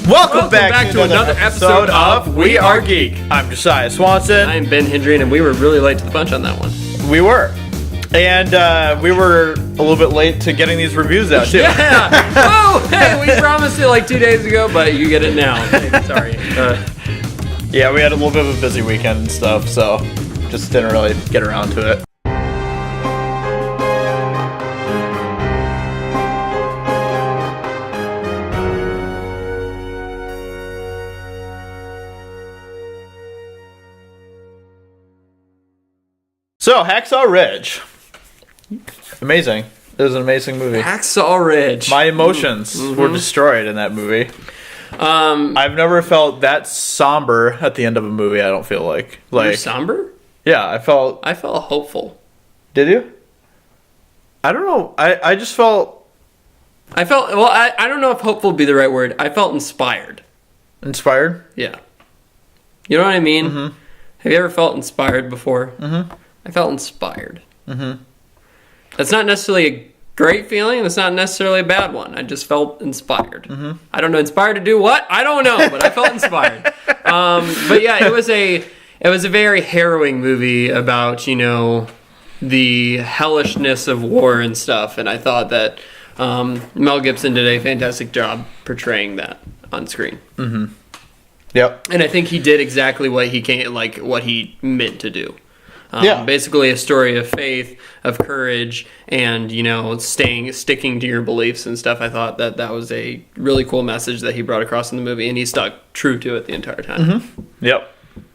Welcome back to another episode of WeRGeek. I'm Josiah Swanson. I'm Ben Hendry, and we were really late to the punch on that one. We were. And we were a little bit late to getting these reviews out, too. Yeah! Oh, hey, we promised it like 2 days ago, but you get it now. Hey, sorry. Yeah, we had a little bit of a busy weekend and stuff, so just didn't really get around to it. So, Hacksaw Ridge. Amazing. It was an amazing movie. Hacksaw Ridge. My emotions were destroyed in that movie. I've never felt that somber at the end of a movie, I don't feel like. You're somber? Yeah, I felt hopeful. Did you? I don't know. I just felt... I don't know if hopeful would be the right word. I felt inspired. Inspired? Yeah. You know what I mean? Mm-hmm. Have you ever felt inspired before? Mm-hmm. I felt inspired. Mm-hmm. That's not necessarily a great feeling. That's not necessarily a bad one. I just felt inspired. Mm-hmm. I don't know. Inspired to do what? I don't know, but I felt inspired. But yeah, it was a very harrowing movie about, the hellishness of war and stuff. And I thought that Mel Gibson did a fantastic job portraying that on screen. Mm-hmm. Yep. And I think he did exactly what he meant to do. Basically a story of faith, of courage, and, sticking to your beliefs and stuff. I thought that was a really cool message that he brought across in the movie, and he stuck true to it the entire time. Mm-hmm.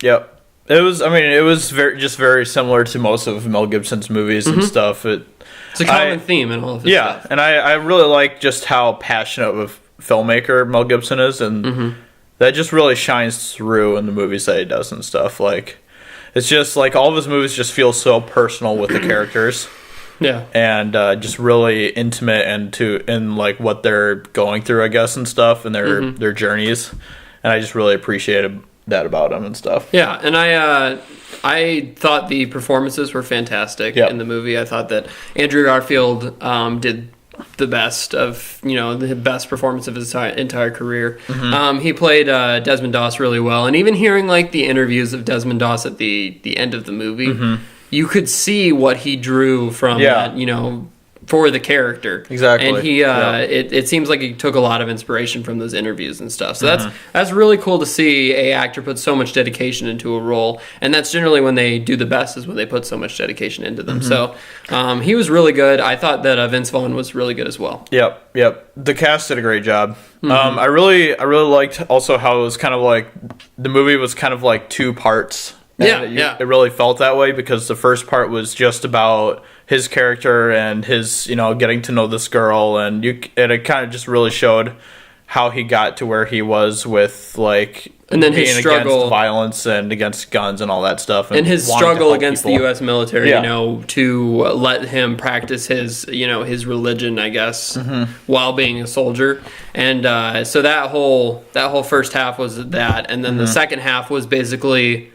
Yep. It was very similar to most of Mel Gibson's movies and stuff. It's a common theme in all of his stuff. And I really like just how passionate of a filmmaker Mel Gibson is, and that just really shines through in the movies that he does and stuff. Like, it's just like all of his movies just feel so personal with the characters. Yeah. And just really intimate in like what they're going through, I guess, and stuff, and their journeys. And I just really appreciated that about him and stuff. Yeah, and I thought the performances were fantastic in the movie. I thought that Andrew Garfield did the best of, the best performance of his entire career. He played Desmond Doss really well, and even hearing like the interviews of Desmond Doss at the end of the movie, you could see what he drew from that, for the character. Exactly. And he it seems like he took a lot of inspiration from those interviews and stuff. So that's really cool to see a actor put so much dedication into a role, and that's generally when they do the best, is when they put so much dedication into them. So he was really good. I thought that Vince Vaughn was really good as well. Yep. The cast did a great job. I really liked also how it was kind of like the movie was kind of like two parts. It really felt that way because the first part was just about his character and his, getting to know this girl, and it kind of just really showed how he got to where he was with like and then being his struggle against violence and against guns and all that stuff, and his struggle against the U.S. military, to let him practice his, his religion, I guess, while being a soldier. And so that whole first half was that, and then the second half was basically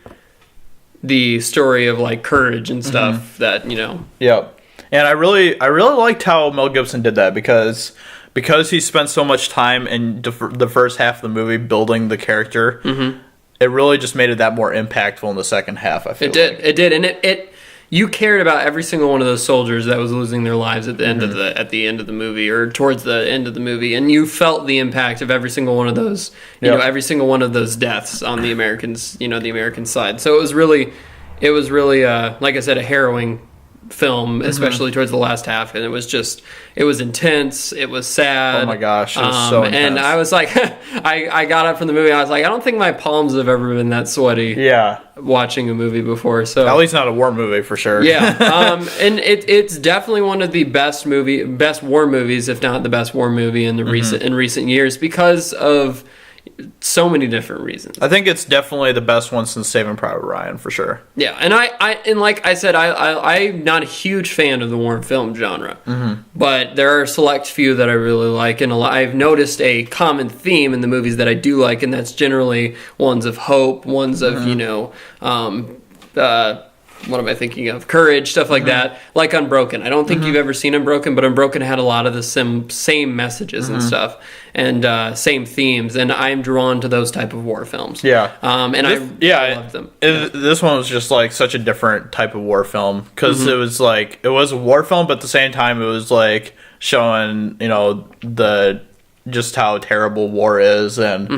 the story of like courage and stuff that And I really liked how Mel Gibson did that because he spent so much time in the first half of the movie building the character. It really just made it that more impactful in the second half. I feel it did, and it you cared about every single one of those soldiers that was losing their lives at the end of the movie or towards the end of the movie, and you felt the impact of every single one of those, every single one of those deaths on the Americans, the American side. So it was really, like I said, a harrowing film, especially towards the last half, and it was intense, it was sad. Oh my gosh, it was so intense. And I was like, I got up from the movie, I was like, I don't think my palms have ever been that sweaty watching a movie before. So at least not a war movie for sure. And it's definitely one of the best war movies, if not the best war movie in recent years, because of so many different reasons. I think it's definitely the best one since Saving Private Ryan, for sure. Yeah, and and like I said, I'm not a huge fan of the war film genre, but there are a select few that I really like, and I've noticed a common theme in the movies that I do like, and that's generally ones of hope, ones of what am I thinking of? Courage, stuff like that. Like Unbroken. I don't think you've ever seen Unbroken, but Unbroken had a lot of the same messages and stuff, and same themes. And I'm drawn to those type of war films. Yeah. I love them. This one was just like such a different type of war film because it was a war film, but at the same time it was like showing just how terrible war is, and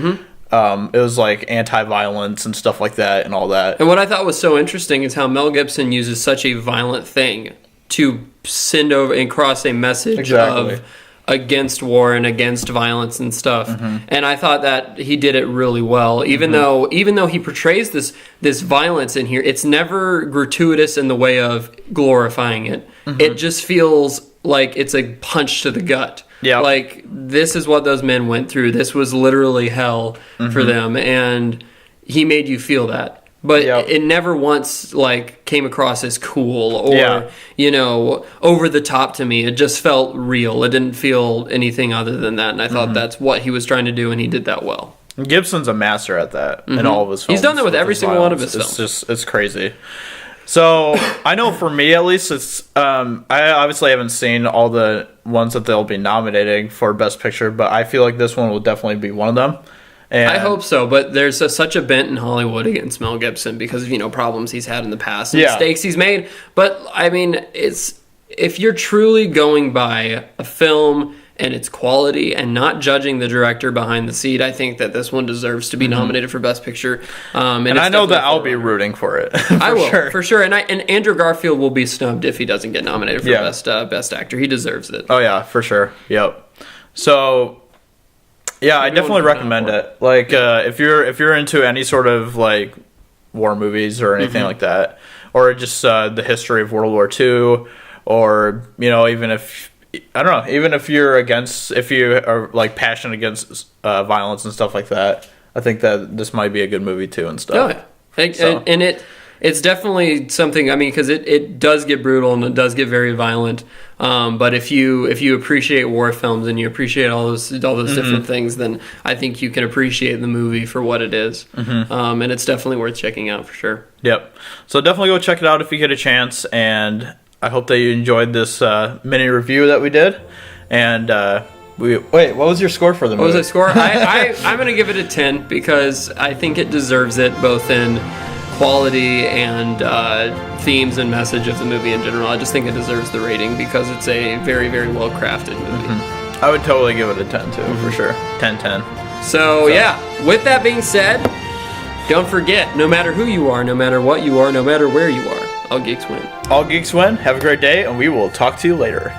it was like anti-violence and stuff like that and all that. And what I thought was so interesting is how Mel Gibson uses such a violent thing to send over and cross a message of against war and against violence and stuff. And I thought that he did it really well. Even though he portrays this violence in here, it's never gratuitous in the way of glorifying it. It just feels like it's a punch to the gut. Yeah. Like, this is what those men went through. This was literally hell for them, and he made you feel that. But it never once, like, came across as cool or, over the top to me. It just felt real. It didn't feel anything other than that, and I thought that's what he was trying to do, and he did that well. Gibson's a master at that in all of his films. He's done that with every single one of his films. It's crazy. So, I know for me, at least, it's I obviously haven't seen all the ones that they'll be nominating for Best Picture, but I feel like this one will definitely be one of them. And I hope so, but there's such a bent in Hollywood against Mel Gibson because of, problems he's had in the past and mistakes he's made. But, I mean, if you're truly going by a film and its quality and not judging the director behind the seat, I think that this one deserves to be nominated for Best Picture. And I know that I'll be rooting for it. I will, for sure. And Andrew Garfield will be snubbed if he doesn't get nominated for Best Actor. He deserves it. Oh, yeah, for sure. Yep. So, yeah, I definitely recommend it. Like, if you're into any sort of, like, war movies or anything like that, or just the history of World War II, or, even if... I don't know. Even if you are like passionate against violence and stuff like that, I think that this might be a good movie too and stuff. Oh, yeah. And it's definitely something. I mean, because it does get brutal and it does get very violent. But if you appreciate war films and you appreciate all those different things, then I think you can appreciate the movie for what it is. And it's definitely worth checking out for sure. Yep. So definitely go check it out if you get a chance. And I hope that you enjoyed this mini review that we did. And what was your score for the movie? What was the score? I'm going to give it a 10 because I think it deserves it both in quality and themes and message of the movie in general. I just think it deserves the rating because it's a very, very well crafted movie. I would totally give it a 10 too, for sure. 10-10. So yeah, with that being said, don't forget, no matter who you are, no matter what you are, no matter where you are, all geeks win. All geeks win. Have a great day, and we will talk to you later.